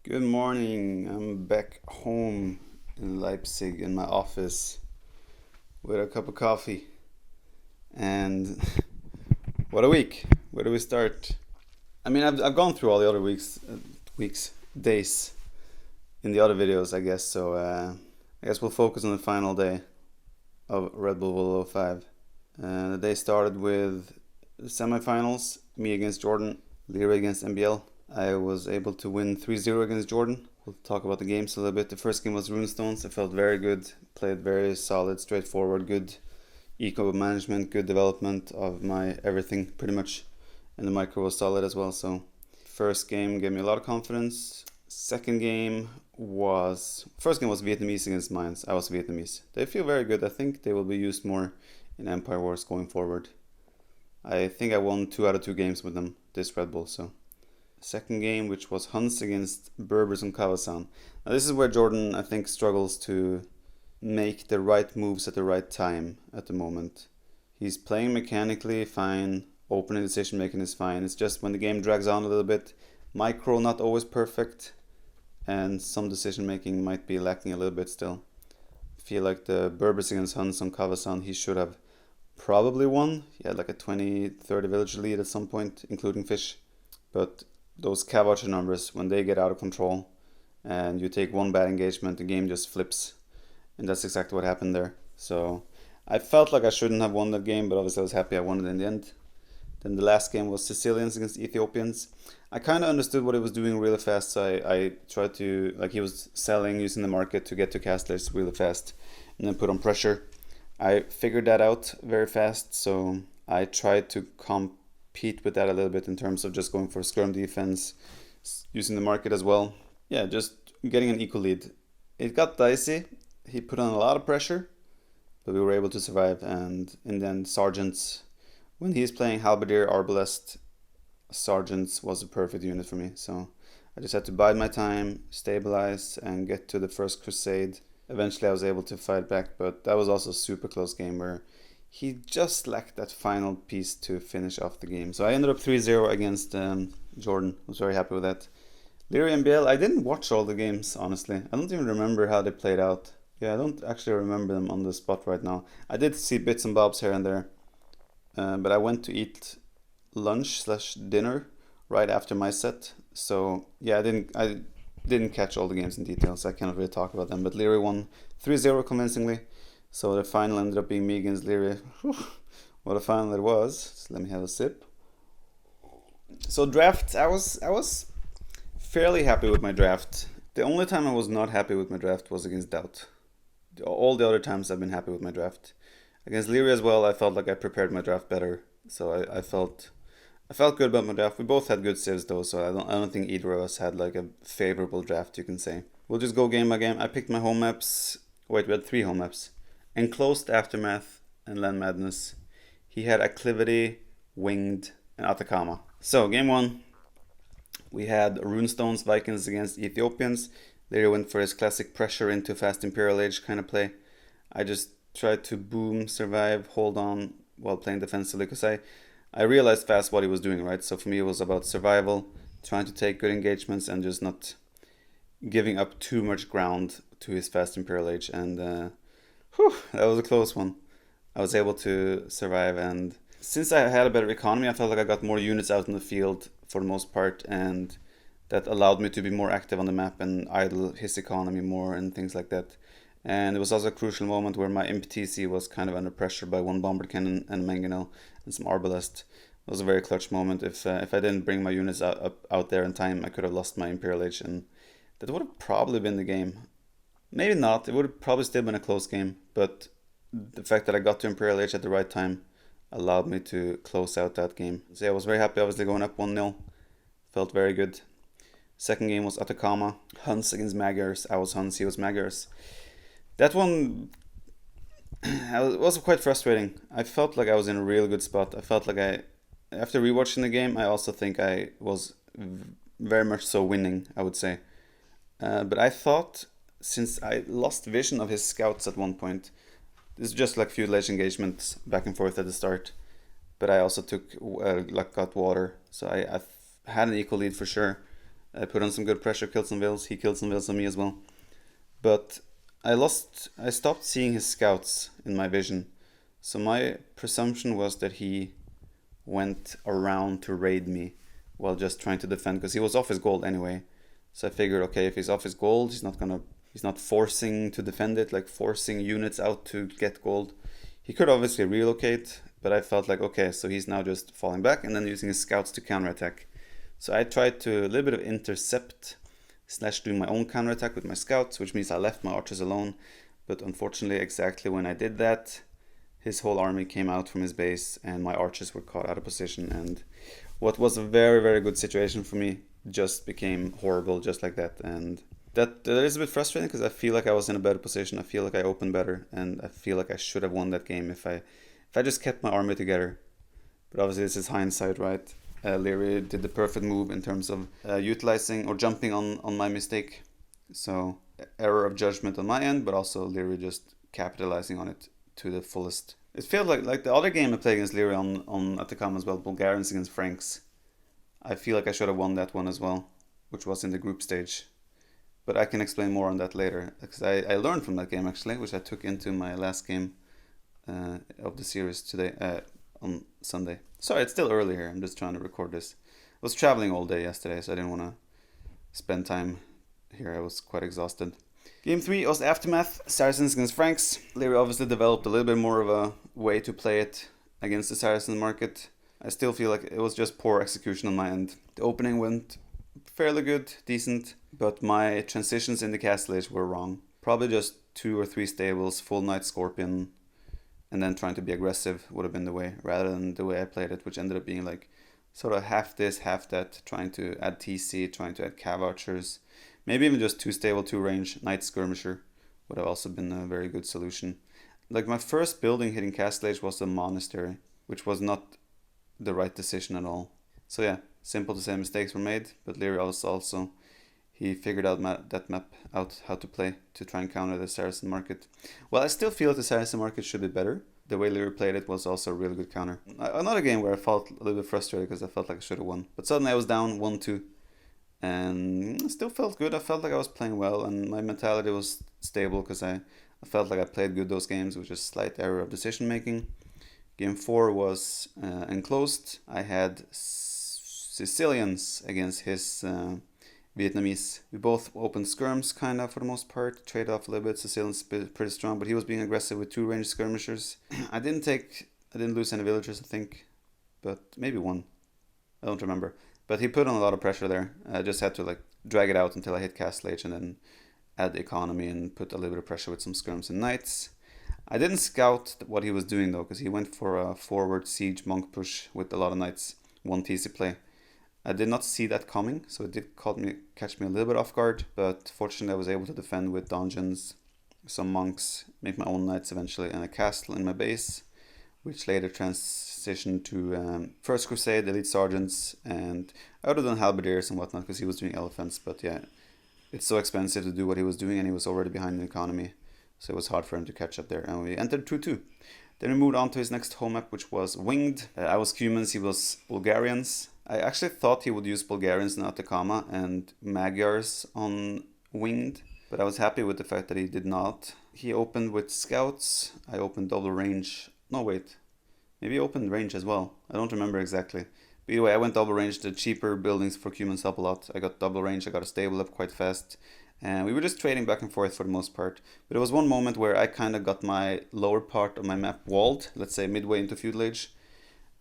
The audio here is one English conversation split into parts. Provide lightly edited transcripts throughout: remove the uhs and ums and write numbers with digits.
Good morning. I'm back home in Leipzig in my office with a cup of coffee. And what a week. Where do we start? I've gone through all the other days in the other videos, I guess. I guess we'll focus on the final day of RedBull Wololo 5. The day started with the semifinals, me against Jordan, Leary against MBL. I was able to win 3-0 against Jordan. We'll talk about the games a little bit. The first game was Runestones. I felt very good, played very solid, straightforward, good eco management, good development of my everything pretty much. And the micro was solid as well. So first game gave me a lot of confidence. Second game was Vietnamese against Mayans. I was Vietnamese. They feel very good. I think they will be used more in Empire Wars going forward. I think I won 2 out of 2 games with them this Red Bull. So second game, which was Huns against Berbers and Kawasan. Now this is where Jordan, I think, struggles to make the right moves at the right time at the moment. He's playing mechanically fine, opening decision making is fine. It's just when the game drags on a little bit, micro not always perfect, and some decision making might be lacking a little bit still. I feel like the Berbers against Huns on Kawasan, he should have probably won. He had like a 20-30 village lead at some point, including fish. But those Cavacher numbers, when they get out of control and you take one bad engagement, the game just flips. And that's exactly what happened there. So I felt like I shouldn't have won that game, but obviously I was happy I won it in the end. Then the last game was Sicilians against Ethiopians. I kind of understood what he was doing really fast, so I tried to, like, he was selling, using the market to get to castlers really fast and then put on pressure. I figured that out very fast, so I tried to compete with that a little bit in terms of just going for skirm defense, using the market as well. Yeah, just getting an equal lead. It got dicey. He put on a lot of pressure, but we were able to survive. And then Sergeants, when he's playing Halberdier, Arbalest, Sergeants was a perfect unit for me. So I just had to bide my time, stabilize, and get to the first crusade. Eventually I was able to fight back, but that was also a super close game where he just lacked that final piece to finish off the game. So I ended up 3-0 against Jordan. I was very happy with that. Leary and BL, I didn't watch all the games, honestly. I don't even remember how they played out. Yeah, I don't actually remember them on the spot right now. I did see bits and bobs here and there. But I went to eat lunch/dinner right after my set. So yeah, I didn't catch all the games in detail, so I cannot really talk about them. But Leary won 3-0 convincingly. So the final ended up being me against Leary. What a final it was. Just let me have a sip. So draft, I was fairly happy with my draft. The only time I was not happy with my draft was against Doubt. All the other times I've been happy with my draft. Against Leary as well, I felt like I prepared my draft better. So I felt good about my draft. We both had good saves though, so I don't think either of us had like a favorable draft, you can say. We'll just go game by game. I picked my home maps. Wait, we had 3 home maps. Enclosed Aftermath and Land Madness. He had Acclivity, Winged, and Atacama. So game 1, we had Runestones Vikings against Ethiopians. There he went for his classic pressure into Fast Imperial Age kind of play. I just tried to boom, survive, hold on while playing defensively because I realized fast what he was doing, right? So for me it was about survival, trying to take good engagements and just not giving up too much ground to his Fast Imperial Age. And that was a close one. I was able to survive, and since I had a better economy, I felt like I got more units out in the field for the most part, and that allowed me to be more active on the map and idle his economy more and things like that. And it was also a crucial moment where my MPTC was kind of under pressure by 1 bomber cannon and a mangonel and some arbalest. It was a very clutch moment. If I didn't bring my units out there in time, I could have lost my Imperial Age, and that would have probably been the game. Maybe not. It would have probably still been a close game, but the fact that I got to Imperial Age at the right time allowed me to close out that game. So yeah, I was very happy, obviously, going up 1-0. Felt very good. Second game was Atacama. Huns against Magyars. I was Huns, he was Magyars. That one was quite frustrating. I felt like I was in a real good spot. I felt like after rewatching the game, I also think I was very much so winning, I would say. But I thought, since I lost vision of his scouts at one point, this is just like feudal age engagements back and forth at the start. But I also took got water, so I had an equal lead for sure. I put on some good pressure, killed some vills. He killed some vills on me as well. But I stopped seeing his scouts in my vision. So my presumption was that he went around to raid me while just trying to defend, because he was off his gold anyway. So I figured, okay, if he's off his gold, he's not forcing to defend it, like forcing units out to get gold. He could obviously relocate, but I felt like, okay, so he's now just falling back and then using his scouts to counterattack. So I tried to a little bit of intercept / do my own counterattack with my scouts, which means I left my archers alone. But unfortunately, exactly when I did that, his whole army came out from his base and my archers were caught out of position, and what was a very, very good situation for me just became horrible just like that. And that is a bit frustrating because I feel like I was in a better position. I feel like I opened better, and I feel like I should have won that game if I just kept my army together. But obviously this is hindsight, right? Leary did the perfect move in terms of utilizing or jumping on my mistake. So error of judgment on my end, but also Leary just capitalizing on it to the fullest. It felt like the other game I played against Leary on Atacama as well, Bulgarians against Franks. I feel like I should have won that one as well, which was in the group stage. But I can explain more on that later, because I learned from that game actually, which I took into my last game of the series today, on Sunday. Sorry, it's still early here, I'm just trying to record this. I was traveling all day yesterday, so I didn't want to spend time here, I was quite exhausted. Game 3 was Aftermath, Saracens against Franks. Leary obviously developed a little bit more of a way to play it against the Saracen market. I still feel like it was just poor execution on my end. The opening went fairly good, decent, but my transitions in the Castle Age were wrong. Probably just 2 or 3 stables, full Knight Scorpion, and then trying to be aggressive would have been the way, rather than the way I played it, which ended up being like sort of half this, half that, trying to add TC, trying to add Cav Archers. Maybe even just 2 stable, 2 range, Knight Skirmisher would have also been a very good solution. Like my first building hitting Castle Age was a monastery, which was not the right decision at all. So yeah, simple to say mistakes were made, but Leary also he figured out that map out how to play to try and counter the Saracen market. Well, I still feel that the Saracen market should be better. The way Leary played it was also a really good counter. Another game where I felt a little bit frustrated because I felt like I should have won. But suddenly I was down 1-2. And it still felt good. I felt like I was playing well, and my mentality was stable because I felt like I played good those games with just slight error of decision making. Game 4 was enclosed. I had Sicilians against his Vietnamese. We both opened skirms kind of for the most part, traded off a little bit. Sicilians pretty strong, but he was being aggressive with 2 ranged skirmishers. I didn't lose any villagers, I think, but maybe 1. I don't remember. But he put on a lot of pressure there. I just had to like drag it out until I hit Castle Age and then add the economy and put a little bit of pressure with some skirms and knights. I didn't scout what he was doing though, because he went for a forward siege monk push with a lot of knights, 1 TC play. I did not see that coming, so it did catch me a little bit off guard, but fortunately I was able to defend with dungeons, some monks, make my own knights eventually, and a castle in my base, which later transitioned to First Crusade, Elite Sergeants, and other than Halberdiers and whatnot, because he was doing elephants. But yeah, it's so expensive to do what he was doing, and he was already behind the economy, so it was hard for him to catch up there. And we entered 2-2. Then we moved on to his next home map, which was Winged. I was Cumans, he was Bulgarians. I actually thought he would use Bulgarians in Atacama and Magyars on Winged, but I was happy with the fact that he did not. He opened with scouts. I opened double range. No, wait. Maybe open range as well. I don't remember exactly. But either way, I went double range. The cheaper buildings for Cumans help a lot. I got double range. I got a stable up quite fast. And we were just trading back and forth for the most part. But there was one moment where I kind of got my lower part of my map walled. Let's say midway into Feudal Age.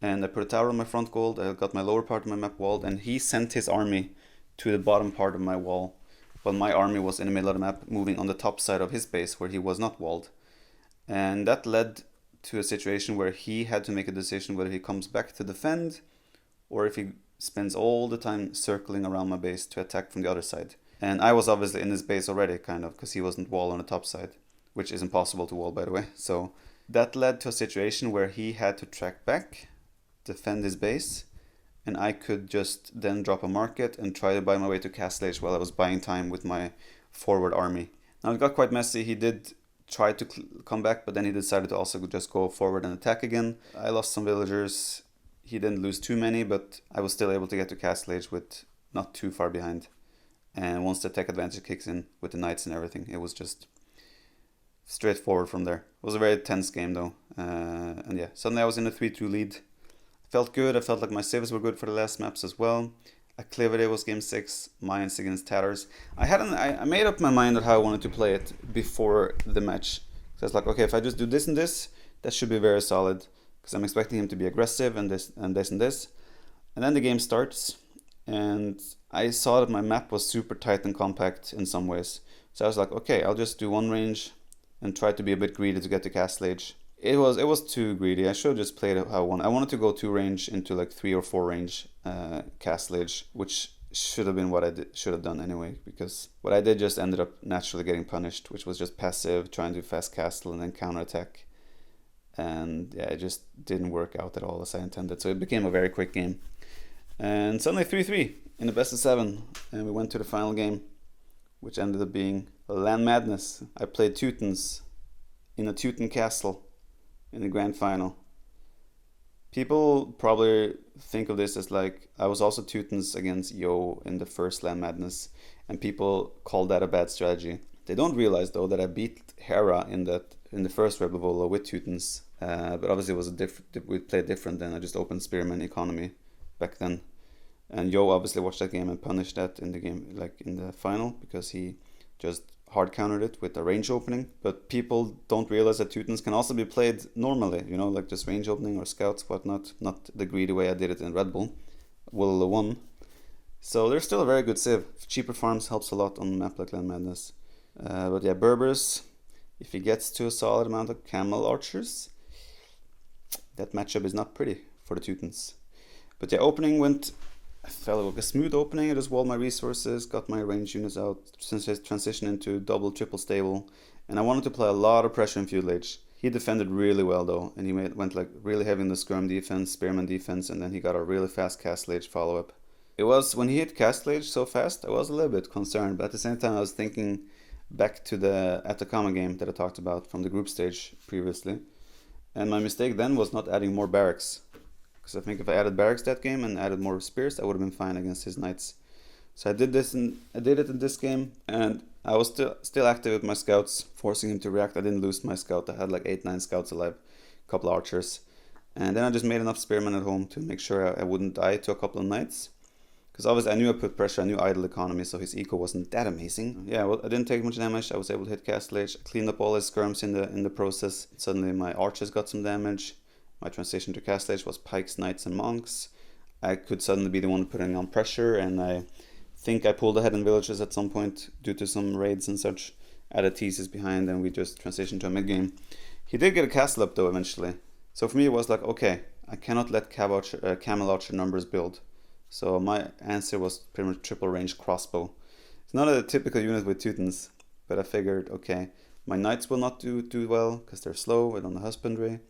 And I put a tower on my front gold. I got my lower part of my map walled. And he sent his army to the bottom part of my wall. While my army was in the middle of the map, moving on the top side of his base where he was not walled. And that led to a situation where he had to make a decision whether he comes back to defend or if he spends all the time circling around my base to attack from the other side. And I was obviously in his base already, kind of, because he wasn't wall on the top side, which is impossible to wall, by the way. So that led to a situation where he had to track back, defend his base, and I could just then drop a market and try to buy my way to Castle Age while I was buying time with my forward army. Now it got quite messy. He did try to come back, but then he decided to also just go forward and attack again. I lost some villagers. He didn't lose too many, but I was still able to get to Castle Age with not too far behind. And once the tech advantage kicks in with the knights and everything, it was just straightforward from there. It was a very tense game though. And yeah, suddenly I was in a 3-2 lead. Felt good. I felt like my saves were good for the last maps as well. Acclivity was game 6, Mayans against Tatters. I made up my mind on how I wanted to play it before the match. So I was like, okay, if I just do this and this, that should be very solid. Because I'm expecting him to be aggressive and this and this and this. And then the game starts, and I saw that my map was super tight and compact in some ways. So I was like, okay, I'll just do one range and try to be a bit greedy to get to Castle Age. It was too greedy. I should have just played it how I wanted. I wanted to go 2 range into like 3 or 4 range Castle Age, which should have been what I should have done anyway, because what I did just ended up naturally getting punished, which was just passive, trying to do fast castle and then counterattack. And yeah, it just didn't work out at all as I intended. So it became a very quick game. And suddenly 3-3 in the best of 7, and we went to the final game, which ended up being Land Madness. I played Teutons in a Teuton castle in the grand final. People probably think of this as like, I was also Teutons against Yo in the first Land Madness, and people call that a bad strategy. They don't realize though that I beat Hera in the first RedBull Wololo with Teutons, but obviously it was we played different then. I just opened Spearman economy back then, and Yo obviously watched that game and punished that in the game, like in the final, because he just hard countered it with a range opening. But people don't realize that Teutons can also be played normally, you know, like just range opening or scouts, whatnot, not the greedy way I did it in RedBull Wololo 1. So there's still a very good civ. Cheaper farms helps a lot on a map like Land Madness. But yeah, Berbers, if he gets to a solid amount of camel archers, that matchup is not pretty for the Teutons. But yeah, opening went, I felt like a smooth opening. I just walled my resources, got my range units out, transitioned into double, triple stable, and I wanted to play a lot of pressure in Feudal Age. He defended really well though, and he went like really heavy in the skirm defense, spearman defense, and then he got a really fast Castle Age follow-up. It was, when he hit Castle Age so fast, I was a little bit concerned, but at the same time I was thinking back to the Atacama game that I talked about from the group stage previously. And my mistake then was not adding more barracks. Because I think if I added barracks that game and added more spears, I would have been fine against his knights. So I did it in this game, and I was still active with my scouts, forcing him to react. I didn't lose my scout. I had like 8-9 scouts alive, a couple archers. And then I just made enough spearmen at home to make sure I wouldn't die to a couple of knights. Because obviously I knew I put pressure, I knew idle economy, so his eco wasn't that amazing. Yeah, well, I didn't take much damage. I was able to hit Castle Age, cleaned up all his skirms in the process. Suddenly my archers got some damage. My transition to Castle Age was pikes, knights, and monks. I could suddenly be the one putting on pressure, and I think I pulled ahead in villages at some point due to some raids and such. Added thesis behind, and we just transitioned to a mid game. He did get a castle up though eventually. So for me it was like, okay, I cannot let camel archer numbers build. So my answer was pretty much triple range crossbow. It's not a typical unit with Teutons, but I figured, okay, my knights will not do well because they're slow and on the husbandry.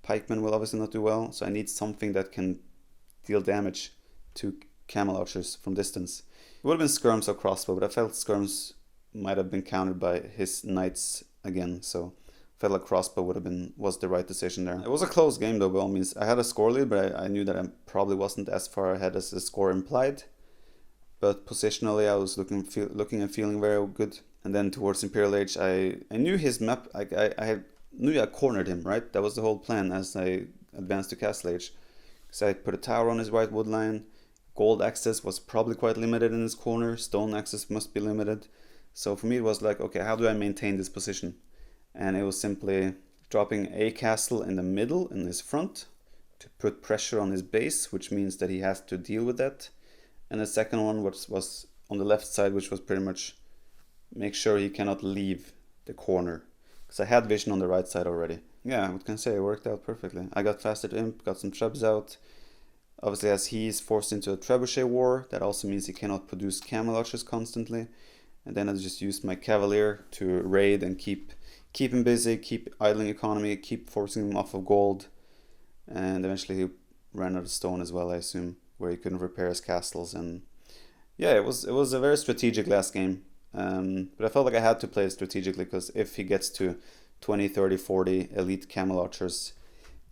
Pikemen will obviously not do well, so I need something that can deal damage to camel archers from distance. It would have been skirms or crossbow, but I felt skirms might have been countered by his knights again, so I felt like crossbow was the right decision there. It was a close game though, by all means. I had a score lead, but I knew that I probably wasn't as far ahead as the score implied. But positionally, I was looking and feeling very good. And then towards Imperial Age, I knew his map. I knew I cornered him, right? That was the whole plan as I advanced to Castle Age. So I put a tower on his right wood line. Gold access was probably quite limited in his corner. Stone access must be limited. So for me, it was like, okay, how do I maintain this position? And it was simply dropping a castle in the middle in his front to put pressure on his base, which means that he has to deal with that. And the second one was on the left side, which was pretty much make sure he cannot leave the corner. Because I had vision on the right side already. Yeah, what can I say? It worked out perfectly. I got faster to imp, got some trebs out. Obviously, as he's forced into a trebuchet war, that also means he cannot produce camel archers constantly. And then I just used my cavalier to raid and keep him busy, keep idling economy, keep forcing him off of gold. And eventually he ran out of stone as well, I assume, where he couldn't repair his castles. And yeah, it was a very strategic last game. But I felt like I had to play it strategically, because if he gets to 20, 30, 40 elite camel archers,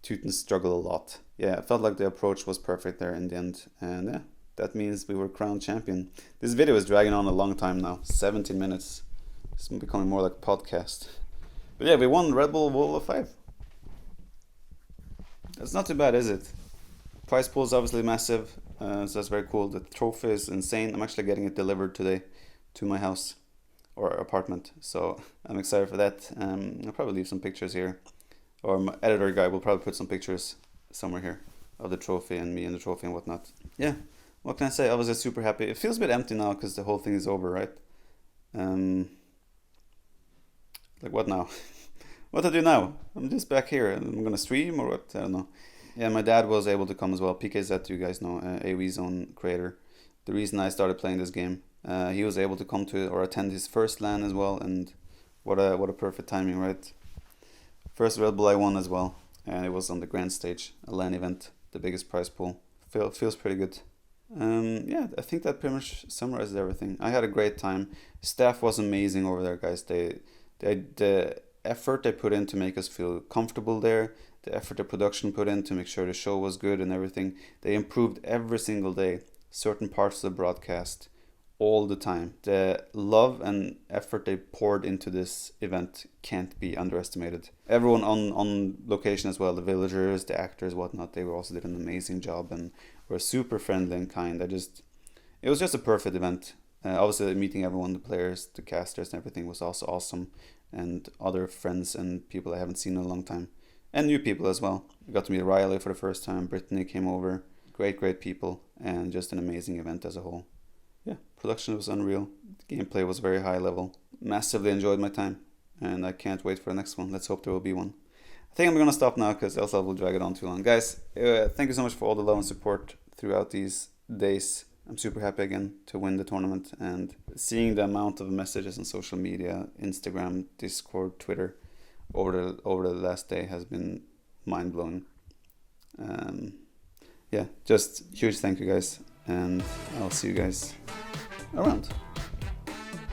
Teutons struggle a lot. Yeah, I felt like the approach was perfect there in the end. And yeah, that means we were crowned champion. This video is dragging on a long time now, 17 minutes. It's becoming more like a podcast. But yeah, we won Red Bull Wololo 5. That's not too bad, is it? Prize pool is obviously massive, so that's very cool. The trophy is insane. I'm actually getting it delivered today to my house or apartment, so I'm excited for that. I'll probably leave some pictures here, or my editor guy will probably put some pictures somewhere here of the trophy and me and the trophy and whatnot. Yeah, what can I say? I was just super happy. It feels a bit empty now because the whole thing is over, right? Like what now? What to do now? I'm just back here and I'm gonna stream or what? I don't know. Yeah, my dad was able to come as well. PKZ, you guys know, AoE's own creator. The reason I started playing this game. He was able to come to or attend his first LAN as well, and what a perfect timing, right? First Red Bull I won as well, and it was on the grand stage, a LAN event, the biggest prize pool. Feels pretty good. Yeah, I think that pretty much summarizes everything. I had a great time. Staff was amazing over there, guys. The effort they put in to make us feel comfortable there, the effort the production put in to make sure the show was good and everything. They improved every single day, certain parts of the broadcast, all the time. The love and effort they poured into this event can't be underestimated. Everyone on location as well, the villagers, the actors, whatnot, they also did an amazing job and were super friendly and kind. It was just a perfect event. Obviously meeting everyone, the players, the casters and everything was also awesome, and other friends and people I haven't seen in a long time, and new people as well. I got to meet Riley for the first time. Brittany came over. Great people, and just an amazing event as a whole. Yeah, production was unreal. The gameplay was very high level. Massively enjoyed my time, and I can't wait for the next one. Let's hope there will be one. I think I'm gonna stop now because else I will drag it on too long. Guys, thank you so much for all the love and support throughout these days. I'm super happy again to win the tournament, and seeing the amount of messages on social media, Instagram, Discord, Twitter over the last day has been mind blowing. Yeah, just huge thank you guys, and I'll see you guys around.